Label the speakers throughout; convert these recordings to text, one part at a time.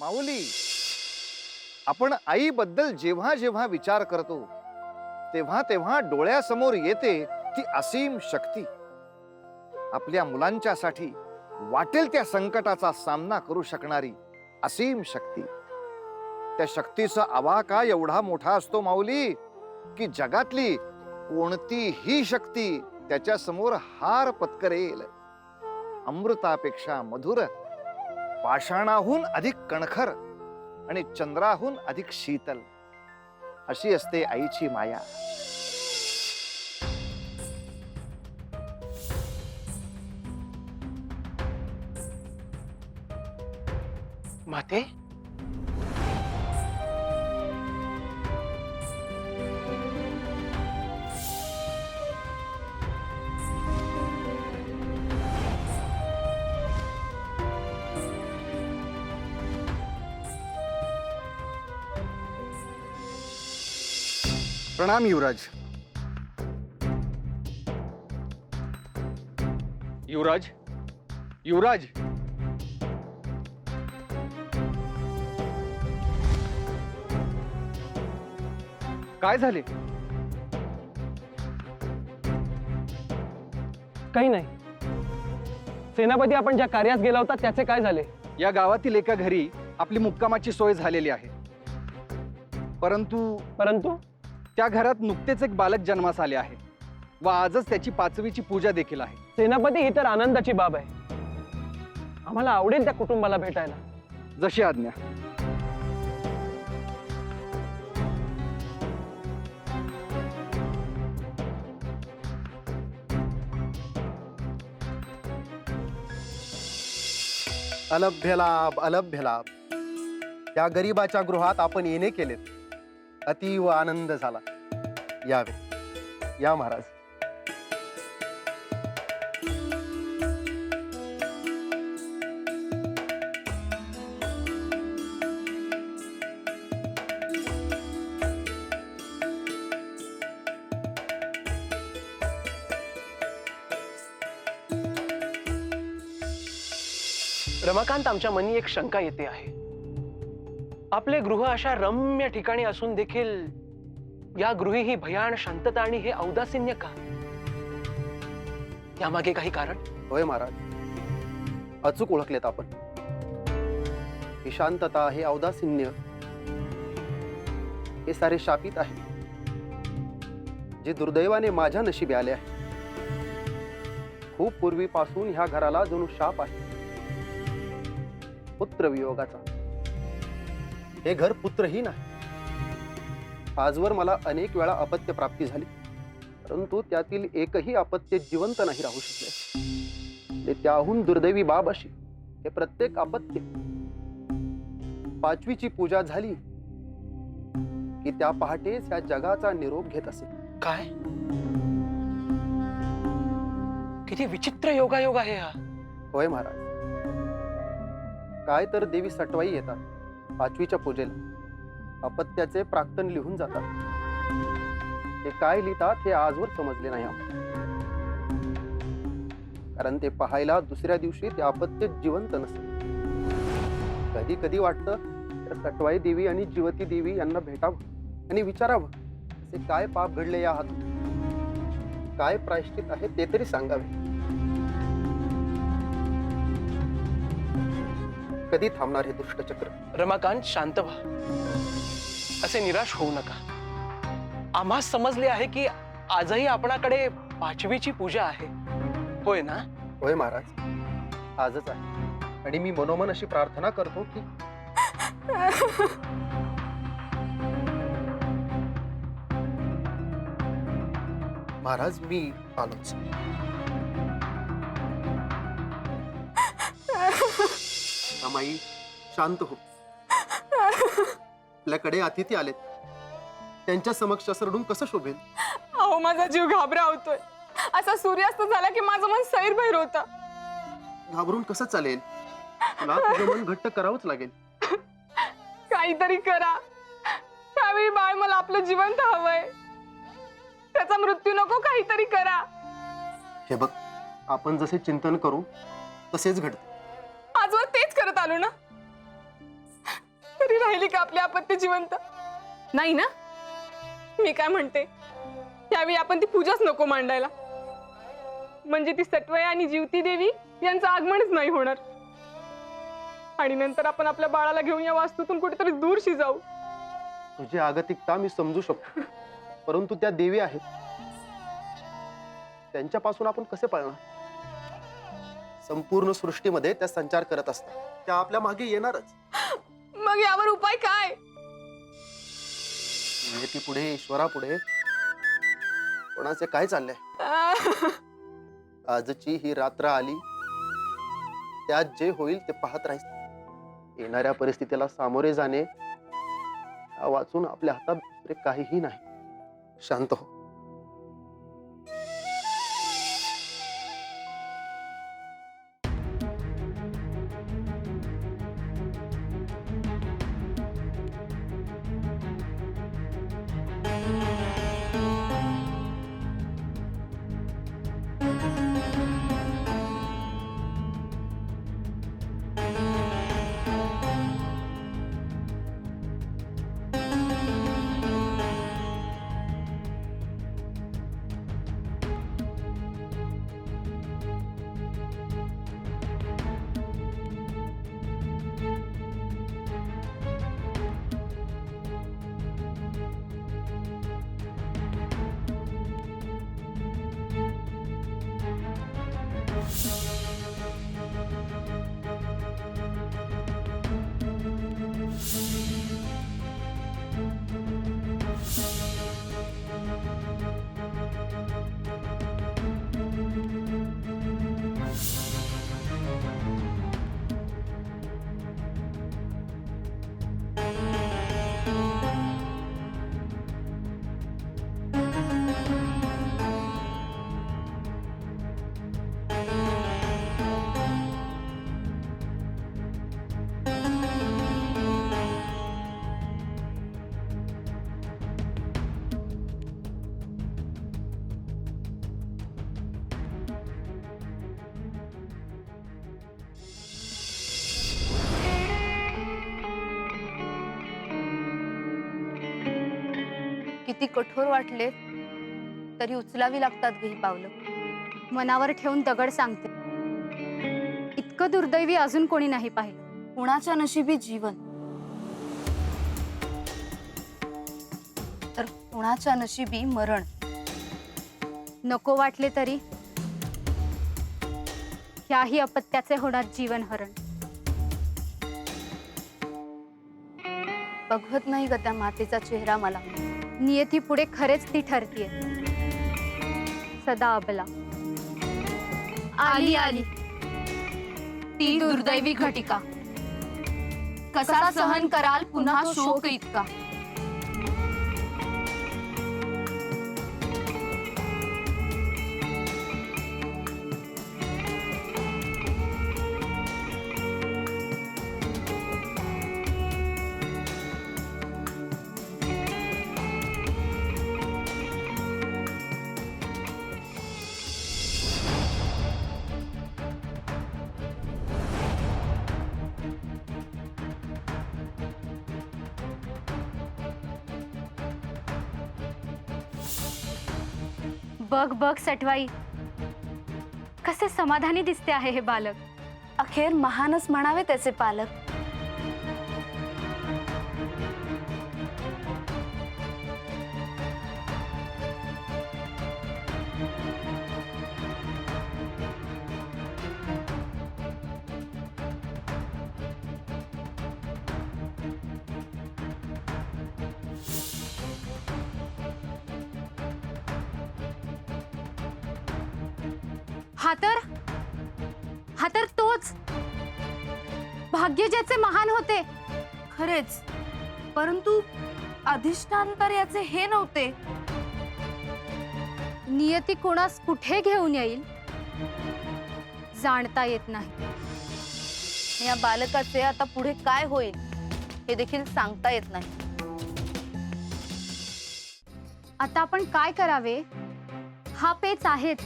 Speaker 1: माऊली, आपण आईबद्दल जेव्हा जेव्हा विचार करतो तेव्हा तेव्हा डोळ्यासमोर येते ती असीम शक्ती. आपल्या मुलांच्यासाठी वाटेल त्या संकटाचा सामना करू शकणारी असीम शक्ती. त्या शक्तीचा आवाका एवढा मोठा असतो माऊली, की जगातली कोणतीही शक्ती त्याच्या समोर हार पत्करेल. अमृतापेक्षा मधुर, पाषाणाहून अधिक कणखर आणि चंद्राहून अधिक शीतल अशी असते आईची माया.
Speaker 2: माते,
Speaker 1: प्रणाम युवराज.
Speaker 2: युवराज, युवराज, काय झाले?
Speaker 3: काही नाही. सेनापती, आपण ज्या कार्यास गेला होता त्याचे काय झाले?
Speaker 4: या गावातील एका घरी आपली मुक्कामाची सोय झालेली आहे, परंतु
Speaker 3: परंतु
Speaker 4: त्या घरात नुकतेच एक बालक जन्मास आले आहे व आजच त्याची 5वीची पूजा देखील आहे.
Speaker 3: सेनापती, ही तर आनंदाची बाब आहे. आम्हाला आवडेल त्या कुटुंबाला भेटायला.
Speaker 4: जशी आज्ञा.
Speaker 5: अलभ्य लाभ, अलभ्य लाभ. त्या गरीबाच्या गृहात आपण येणे केलेत. अतीव आनंद झाला. यावे, या महाराज.
Speaker 3: रमाकांत, आमच्या मनी एक शंका येते आहे. आपले गृह अशा रम्य ठिकाणी असून देखील या गृही ही भयान शांतता आणि हे औदासीन्य का? यामागे काही कारण?
Speaker 5: होय महाराज, अचूक ओळखलेत आपण. ही शांतता, हे औदासिन्य, हे सारे शापित आहे, जे दुर्दैवाने माझ्या नशिबी आले आहे. खूप पूर्वीपासून ह्या घराला जणू शाप आहे, पुत्र वियोगाचा. हे घर पुत्रहीन आहे. आजवर मला अनेक वेळा अपत्य प्राप्ती झाली, परंतु त्यातील एकही अपत्य जिवंत नाही राहू शकले. त्याहून दुर्दैवी बाब अशी, हे प्रत्येक अपत्य 5वीची पूजा झाली की त्या पहाटेच या जगाचा निरोप घेत असे.
Speaker 3: काय? किती विचित्र योगायोग आहे हा.
Speaker 5: होय महाराज. काय तर देवी सटवाई येतात 5वीच्या पूजेला, अपत्याचे प्राक्तन लिहून जातात. ते काय लिहितात हे आजवर समजले नाही आम्हाला. कारण ते पाहायला दुसऱ्या दिवशी ते अपत्य जिवंत नसते. कधी कधी वाटतं तर सटवाई देवी आणि जिवती देवी यांना भेटावं आणि विचारावं, असे काय पाप घडले या हातून, काय प्रायश्चित आहे ते तरी सांगावे. कधी थांबणार हे दुष्टचक्र?
Speaker 3: रमाकांत, शांत व्हा. असे निराश होऊ नका. आम्हास समजले आहे की आजही आपणाकडे 5वीची पूजा आहे, होय ना?
Speaker 5: होय महाराज, आजच आहे. आणि मी मनोमन अशी प्रार्थना करतो की महाराज, मी आलोच. रमाई, शांत हो. आपल्याकडे अतिथी आलेत, त्यांच्या समक्ष असं कसं शोभेल?
Speaker 6: अहो, माझा जीव घाबरावतोय. असा सूर्यास्त झाला की माझं मन सैरभैर होतं.
Speaker 5: घाबरून कसं चालेल? तुला तुझं मन घट्ट करावंच लागेल.
Speaker 6: काहीतरी करा. त्यावेळी बाळ मला आपलं जिवंत हवंय. त्याचा मृत्यू नको. काहीतरी करा.
Speaker 5: हे बघ, आपण जसे चिंतन करू तसेच घडते.
Speaker 6: आजवर तेच करत आलो ना. राहिली का आपली आपत्ती जिवंत? नाही ना? मी काय म्हणते, यावेळी आपण ती पूजाच नको मांडायला. म्हणजे ती सटवय आणि जीवती देवी यांचं आगमनच नाही होणार. आणि नंतर आपण आपल्या बाळाला घेऊन या वास्तूतून कुठेतरी दूरशी जाऊ.
Speaker 5: तुझी आगतिकता मी समजू शकतो, परंतु त्या देवी आहेत, त्यांच्यापासून आपण कसे पळणार? संपूर्ण सृष्टीमध्ये त्या संचार करत असतात, त्या आपल्या मागे येणारच.
Speaker 6: मग यावर उपाय काय?
Speaker 5: नियती पुढे, ईश्वरा पुढे कोणाचे काय चाललंय? आजची ही रात्र आली, त्यात जे होईल ते पाहत राहायचं. येणाऱ्या परिस्थितीला सामोरे जाणे वाचून आपल्या हातात दुसरे काहीही नाही. शांत हो.
Speaker 7: किती कठोर वाटले तरी उचलावी लागतात ग ही पावलं. मनावर ठेवून दगड सांगते, इतकं दुर्दैवी अजून कोणी नाही पाहिलं. कुणाच्या नशिबी जीवन तर कुणाच्या नशिबी मरण. नको वाटले तरी ह्याही अपत्याचे होणार जीवन हरण. बघवत नाही ग त्या मातेचा चेहरा मला. नियती पुढे खरेच ती ठरतीये सदा अबला. आली आली ती दुर्दैवी घटिका. कसा सहन कराल पुन्हा शोक इतका. बघ बघ सटवाई, कसे समाधानी दिसते आहे हे बालक. अखेर महानच म्हणावे त्याचे पालक. हा तर तोच भाग्य ज्याचे महान होते. खरेच, परंतु अधिष्ठान तर याचे हे नव्हते. नियती कोणास कुठे घेऊन येईल जाणता येत नाही. या बालकाचे आता पुढे काय होईल हे देखील सांगता येत नाही. आता आपण काय करावे हा पेच आहेच.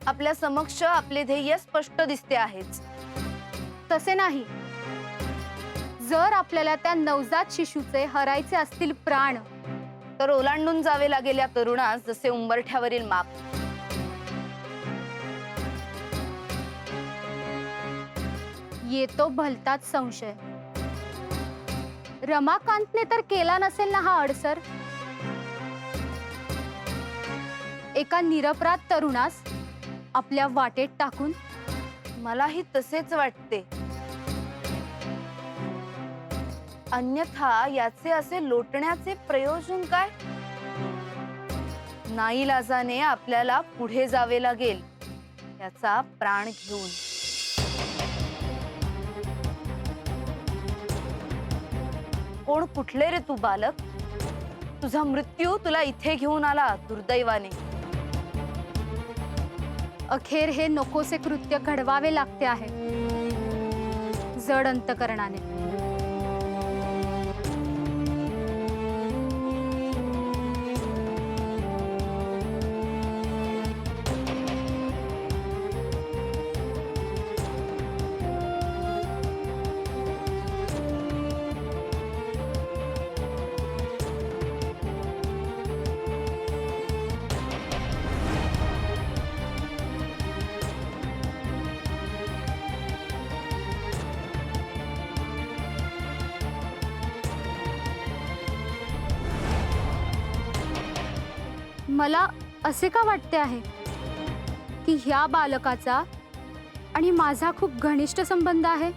Speaker 7: आपल्या समक्ष आपले ध्येय स्पष्ट दिसते आहेच. तसे नाही. जर आपल्याला त्या नवजात शिशूचे हरायचे असतील प्राण,
Speaker 8: तर ओलांडून जावे लागेल या तरुणास जसे उंबरठ्यावरील माप.
Speaker 7: येतो भलताच संशय. रमाकांतने तर केला नसेल ना हा अडसर? एका निरपराध तरुणास आपल्या वाटेत टाकून.
Speaker 8: मलाही तसेच वाटते. अन्यथा याचे असे लोटण्याचे प्रयोजन काय? नाईलाजाने आपल्याला पुढे जावे लागेल याचा प्राण घेऊन. कोण कुठले रे तू बालक? तुझा मृत्यू तुला इथे घेऊन आला दुर्दैवाने.
Speaker 7: अखेर हे नकोसे कृत्य घडवावे लागते आहे जड अंतकरणाने. मला असे का वाटते आहे की ह्या बालकाचा आणि माझा खूप घनिष्ठ संबंध आहे.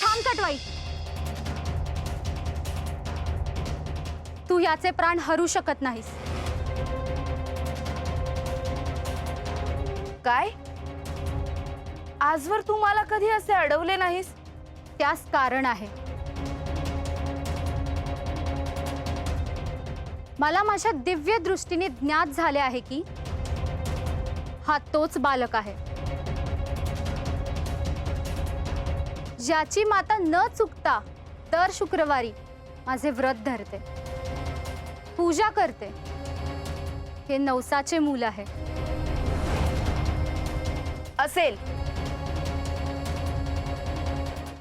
Speaker 7: थांब कटवाई. तू याचे प्राण हरू शकत नाहीस.
Speaker 8: काय? आजवर तू मला कधी असे अडवले नाहीस.
Speaker 7: त्यास कारण आहे. मला माझ्या दिव्य दृष्टीने ज्ञात झाले आहे की हा तोच बालक आहे ज्याची माता न चुकता दर शुक्रवारी माझे व्रत धरते, पूजा करते. हे नवसाचे मूल आहे.
Speaker 8: असेल,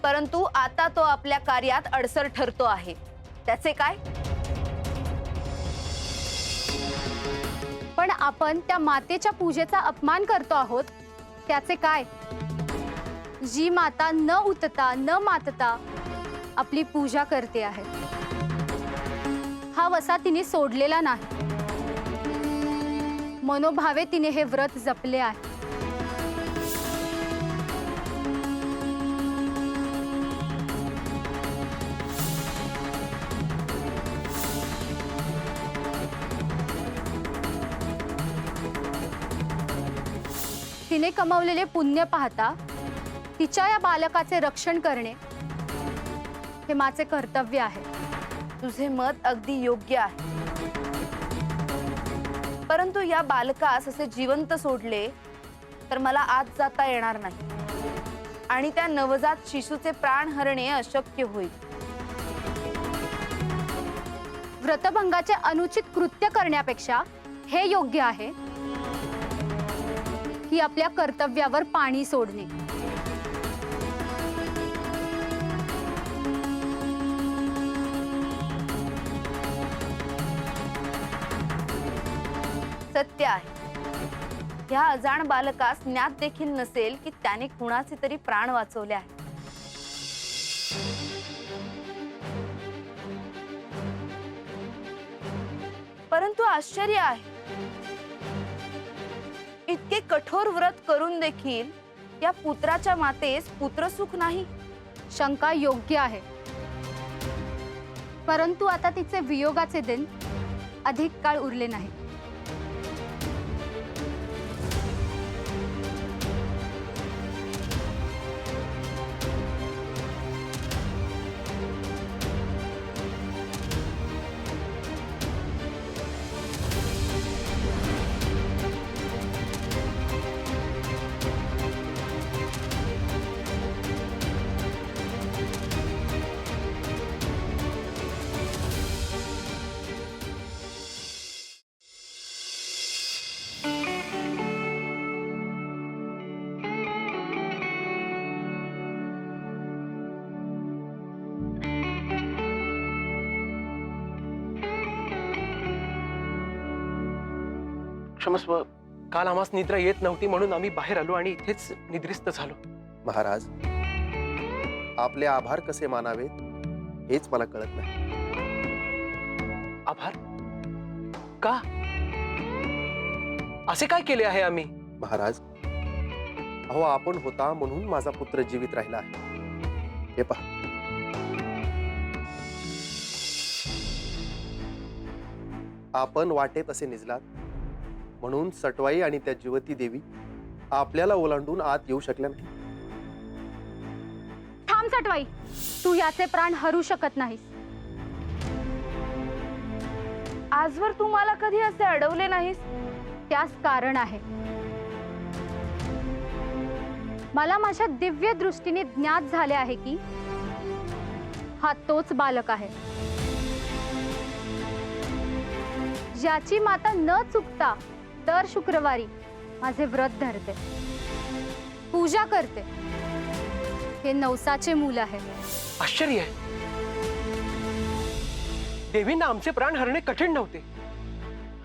Speaker 8: परंतु आता तो आपल्या कार्यात अडसर ठरतो आहे. त्याचे काय?
Speaker 7: पण आपण त्या मातेच्या पूजेचा अपमान करतो आहोत. त्याचे काय? जी माता न उतता न मातता आपली पूजा करते आहे. हा वसा तिने सोडलेला नाही. मनोभावे तिने हे व्रत जपले आहे. तिने कमावलेले पुण्य पाहता तिच्या या बालकाचे रक्षण करणे हे माझे कर्तव्य आहे.
Speaker 8: तुझे मत अगदी योग्य आहे. परंतु या बालकास असे जिवंत सोडले तर मला आत जाता येणार नाही आणि त्या नवजात शिशूचे प्राण हरणे अशक्य होईल.
Speaker 7: व्रतभंगाचे अनुचित कृत्य करण्यापेक्षा हे योग्य आहे की आपल्या कर्तव्यावर पाणी सोडणे.
Speaker 8: सत्य आहे. या अजाण बालकास ज्ञात देखील नसेल की त्याने कुणाचे तरी प्राण वाचवले आहे. परंतु आश्चर्य आहे, इतके कठोर व्रत करून देखील या पुत्राच्या मातेस पुत्रसुख नाही.
Speaker 7: शंका योग्य आहे, परंतु आता तिचे वियोगाचे दिन अधिक काळ उरले नाही.
Speaker 3: क्षमस्व. काल आम्हास निद्रा येत नव्हती म्हणून आम्ही बाहेर आलो आणि इथेच निद्रिस्त झालो.
Speaker 5: महाराज, आपले आभार कसे मानावेत हेच मला कळत नाही.
Speaker 3: आभार का? असे काय केले आहे आम्ही?
Speaker 5: महाराज, अहो आपण होता म्हणून माझा पुत्र जीवित राहिला आहे. हे पहा, आपण वाटेत असे निजलात म्हणून सटवाई आणि त्या जिवती देवी आपल्याला ओलांडून आत येऊ शकल्या नाही.
Speaker 7: थांब सटवाई, तू याचे प्राण हरू शकत नाहीस.
Speaker 8: आजवर तू मला कधी असे अडवले नाहीस.
Speaker 7: त्यास कारण आहे. मला माझ्या दिव्य दृष्टीने ज्ञात झाले आहे की हा तोच बालक आहे ज्याची माता न चुकता दर शुक्रवारी माझे व्रत धरते, पूजा करते. हे नवसाचे मूल आहे.
Speaker 3: आश्चर्य आहे. देवींना आमचे प्राण हरणे कठीण नव्हते,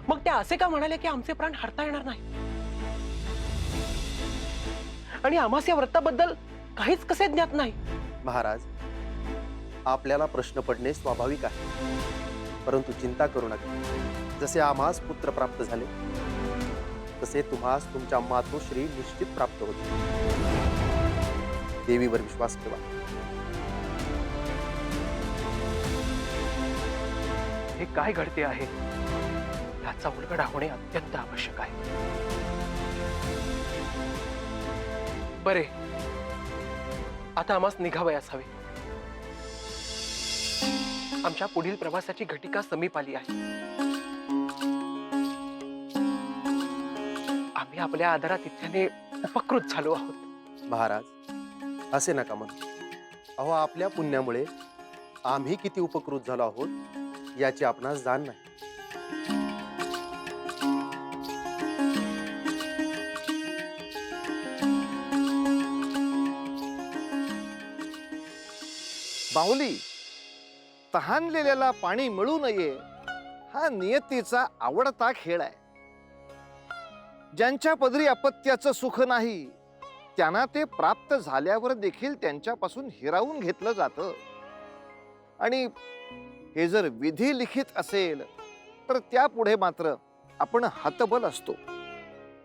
Speaker 3: मग त्या असे का म्हणाले की आमचे प्राण हरता येणार नाही? आणि आम्हास या व्रताबद्दल काहीच कसे ज्ञात नाही?
Speaker 5: महाराज, आपल्याला प्रश्न पडणे स्वाभाविक आहे, परंतु चिंता करू नका. जसे आम्हास पुत्र प्राप्त झाले तसे तुम्हास तुमच्या मातोश्री निश्चित प्राप्त होते. देवीवर विश्वास ठेवा.
Speaker 3: हे काय घडते आहे याचा उलगडा होणे अत्यंत आवश्यक आहे. बरे, आता आम्हास निघावयास हवे. आमच्या पुढील प्रवासाची घटिका समीप आली आहे. आम्ही आपल्या आदरातिथ्याने उपकृत झालो आहोत.
Speaker 5: महाराज, असे नका म्हणू. अहो आपल्या पुण्यामुळे आम्ही किती उपकृत झालो आहोत याची आपणास जाण नाही.
Speaker 1: बाहुली, तहानलेल्याला पाणी मिळू नये हा नियतीचा आवडता खेळ आहे. ज्यांच्या पदरी अपत्याचं सुख नाही त्यांना ते प्राप्त झाल्यावर देखील त्यांच्यापासून हिरावून घेतलं जातं. आणि हे जर विधी लिखित असेल तर त्यापुढे मात्र आपण हतबल असतो.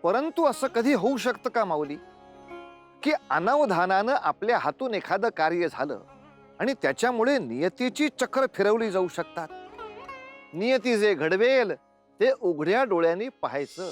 Speaker 1: परंतु असं कधी होऊ शकतं का माऊली की अनावधानानं आपल्या हातून एखादं कार्य झालं आणि त्याच्यामुळे नियतीची चक्र फिरवली जाऊ शकतात. नियती जे घडवेल ते उघड्या डोळ्यांनी पाहायचं.